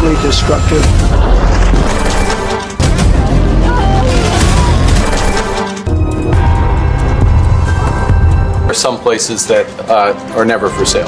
deeply destructive. Some places that are never for sale.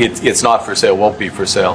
It's not for sale, won't be for sale.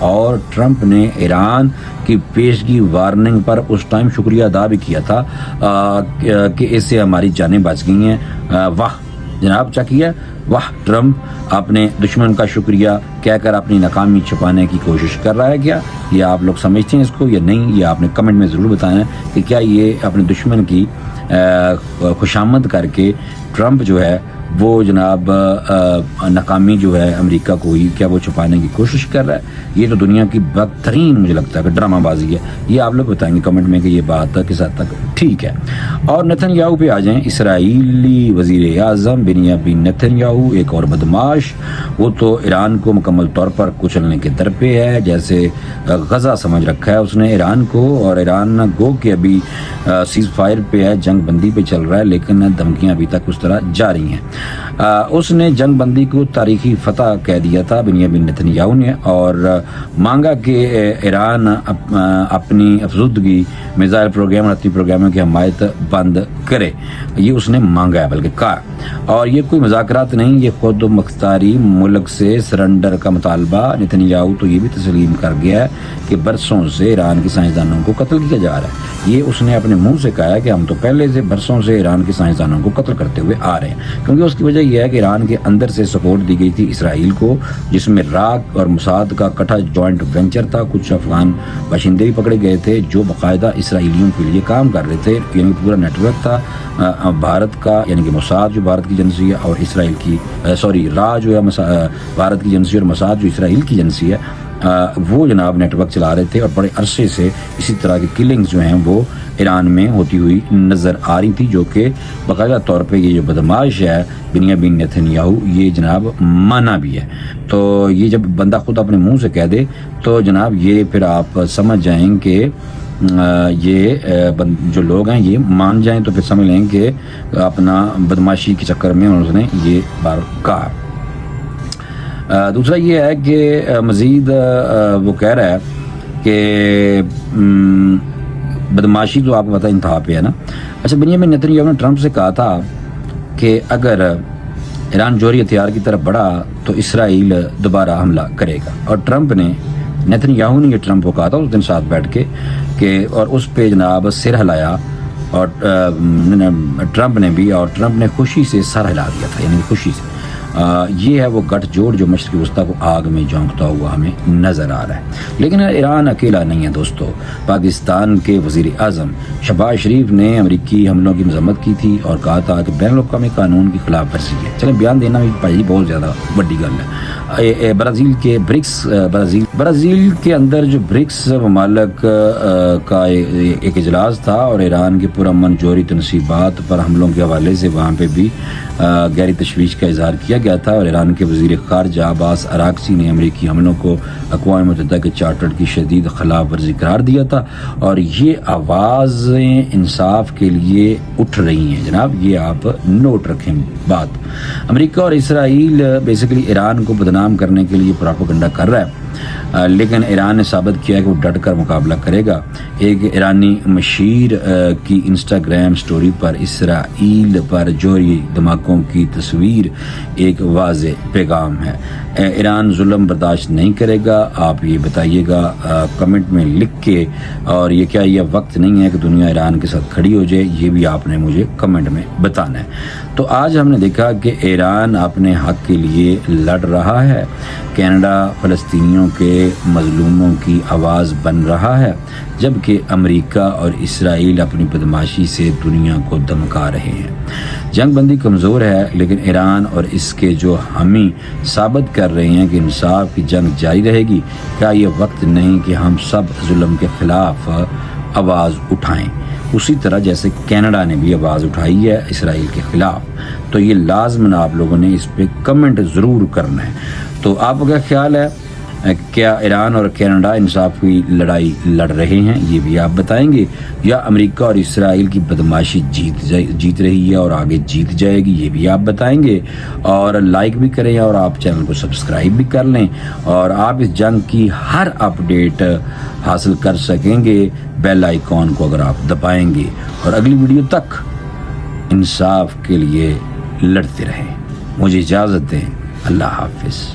اور Trump نے ایران کی پیشگی warning پر اس time شکریہ ادا بھی کیا تھا کہ اس سے ہماری جانیں بچ گئی ہیں. واہ جناب چکیہ واہ، ٹرمپ اپنے دشمن کا شکریہ کہہ کر اپنی ناکامی چھپانے کی کوشش کر رہا ہے کیا؟ یہ آپ لوگ سمجھتے ہیں اس کو یا نہیں؟ یہ آپ نے کمنٹ میں ضرور بتائیں کہ کیا یہ اپنے دشمن کی خوشامد کر کے ٹرمپ جو ہے وہ جناب ناکامی جو ہے امریکہ کو ہوئی، کیا وہ چھپانے کی کوشش کر رہا ہے؟ یہ تو دنیا کی بدترین مجھے لگتا ہے کہ ڈرامہ بازی ہے. یہ آپ لوگ بتائیں گے کمنٹ میں کہ یہ بات کس حد تک ٹھیک ہے. اور نیتن یاہو پہ آ جائیں. اسرائیلی وزیر اعظم بنیامین نیتن یاہو ایک اور بدماش، وہ تو ایران کو مکمل طور پر کچلنے کے در پہ ہے، جیسے غزہ سمجھ رکھا ہے اس نے ایران کو. اور ایران گو کہ ابھی سیز فائر پہ ہے، جنگ بندی پہ چل رہا ہے، لیکن دھمکیاں ابھی تک اس طرح جاری ہیں. اس نے جنگ بندی کو تاریخی فتح کہہ دیا تھا بنیامین نیتن یاہو نے، اور مانگا کہ ایران اپنی افزودگی میزائل پروگرام اور اپنی پروگراموں کی حمایت بند کرے. یہ اس نے مانگا ہے بلکہ کہا. اور یہ کوئی مذاکرات نہیں، یہ خود مختاری ملک سے سرنڈر کا مطالبہ. نیتن یاہو تو یہ بھی تسلیم کر گیا ہے کہ برسوں سے ایران کے سائنسدانوں کو قتل کیا جا رہا ہے. یہ اس نے اپنے منہ سے کہا ہے کہ ہم تو پہلے سے برسوں سے ایران کے سائنسدانوں کو قتل کرتے ہوئے آ رہے ہیں. کیونکہ اس کی وجہ یہ ہے کہ ایران کے اندر سے سپورٹ دی گئی تھی اسرائیل کو، جس میں راک اور موساد کا کٹھا جوائنٹ وینچر تھا. کچھ افغان باشندے بھی پکڑے گئے تھے جو باقاعدہ اسرائیلیوں کے لیے کام کر رہے تھے. یعنی پورا نیٹ ورک تھا بھارت کا، یعنی کہ موساد جو بھارت کی ایجنسی ہے اور اسرائیل کی را جو ہے بھارت کی ایجنسی اور موساد جو اسرائیل کی ایجنسی ہے، وہ جناب نیٹ ورک چلا رہے تھے. اور بڑے عرصے سے اسی طرح کی کلنگز جو ہیں وہ ایران میں ہوتی ہوئی نظر آ رہی تھی، جو کہ باقاعدہ طور پہ یہ جو بدماش ہے بنیامین نیتن یاہو یہ جناب مانا بھی ہے. تو یہ جب بندہ خود اپنے منہ سے کہہ دے تو جناب یہ پھر آپ سمجھ جائیں کہ یہ جو لوگ ہیں یہ مان جائیں تو پھر سمجھ لیں کہ اپنا بدماشی کے چکر میں انہوں نے یہ بار کہا. دوسرا یہ ہے کہ مزید وہ کہہ رہا ہے کہ بدماشی تو آپ کو پتہ انتہا پہ ہے نا. اچھا، بنیامین نیتن یاہو نے ٹرمپ سے کہا تھا کہ اگر ایران جوہری ہتھیار کی طرف بڑھا تو اسرائیل دوبارہ حملہ کرے گا. اور ٹرمپ نے نیتن یاہو نے یہ ٹرمپ کو کہا تھا اس دن ساتھ بیٹھ کے کہ اور اس پہ جناب سر ہلایا، اور ٹرمپ نے بھی، اور ٹرمپ نے خوشی سے سر ہلا دیا تھا، یعنی خوشی سے. یہ ہے وہ گٹھ جوڑ جو مشرقی وسطیٰ کو آگ میں جھونکتا ہوا ہمیں نظر آ رہا ہے. لیکن ایران اکیلا نہیں ہے دوستو. پاکستان کے وزیر اعظم شہباز شریف نے امریکی حملوں کی مذمت کی تھی اور کہا تھا کہ بین الاقوامی قانون کی خلاف ورزی ہے. چلیں بیان دینا بھی بھائی بہت زیادہ بڑی گل ہے. برازیل کے اندر جو برکس ممالک کا ایک اجلاس تھا اور ایران کے پرامن جوہری تنصیبات پر حملوں کے حوالے سے وہاں پہ بھی گہری تشویش کا اظہار کیا گیا تھا. اور ایران کے وزیر خارجہ عباس اراغچی نے امریکی حملوں کو اقوام متحدہ کے چارٹر کی شدید خلاف ورزی قرار دیا تھا. اور یہ آوازیں انصاف کے لیے اٹھ رہی ہیں جناب، یہ آپ نوٹ رکھیں بات. امریکہ اور اسرائیل بیسیکلی ایران کو بدنام کرنے کے لیے پروپیگنڈا کر رہا ہے، لیکن ایران نے ثابت کیا کہ وہ ڈٹ کر مقابلہ کرے گا. ایک ایرانی مشیر کی انسٹاگرام سٹوری پر اسرائیل پر جوہری دھماکوں کی تصویر ایک واضح پیغام ہے. ایران ظلم برداشت نہیں کرے گا. آپ یہ بتائیے گا کمنٹ میں لکھ کے. اور یہ کیا یہ وقت نہیں ہے کہ دنیا ایران کے ساتھ کھڑی ہو جائے؟ یہ بھی آپ نے مجھے کمنٹ میں بتانا ہے. تو آج ہم نے دیکھا کہ ایران اپنے حق کے لیے لڑ رہا ہے، کینیڈا فلسطینیوں کے مظلوموں کی آواز بن رہا ہے، جبکہ امریکہ اور اسرائیل اپنی بدماشی سے دنیا کو دھمکا رہے ہیں. جنگ بندی کمزور ہے، لیکن ایران اور اس کے جو حامی ثابت کر رہے ہیں کہ انصاف کی جنگ جاری رہے گی. کیا یہ وقت نہیں کہ ہم سب ظلم کے خلاف آواز اٹھائیں، اسی طرح جیسے کینیڈا نے بھی آواز اٹھائی ہے اسرائیل کے خلاف؟ تو یہ لازماً آپ لوگوں نے اس پہ کمنٹ ضرور کرنا ہے. تو آپ کا کیا خیال ہے؟ کیا ایران اور کینیڈا انصاف کی لڑائی لڑ رہے ہیں؟ یہ بھی آپ بتائیں گے. یا امریکہ اور اسرائیل کی بدماشی جیت رہی ہے اور آگے جیت جائے گی؟ یہ بھی آپ بتائیں گے. اور لائک بھی کریں اور آپ چینل کو سبسکرائب بھی کر لیں. اور آپ اس جنگ کی ہر اپڈیٹ حاصل کر سکیں گے بیل آئیکن کو اگر آپ دبائیں گے. اور اگلی ویڈیو تک انصاف کے لیے لڑتے رہیں. مجھے اجازت دیں. اللہ حافظ.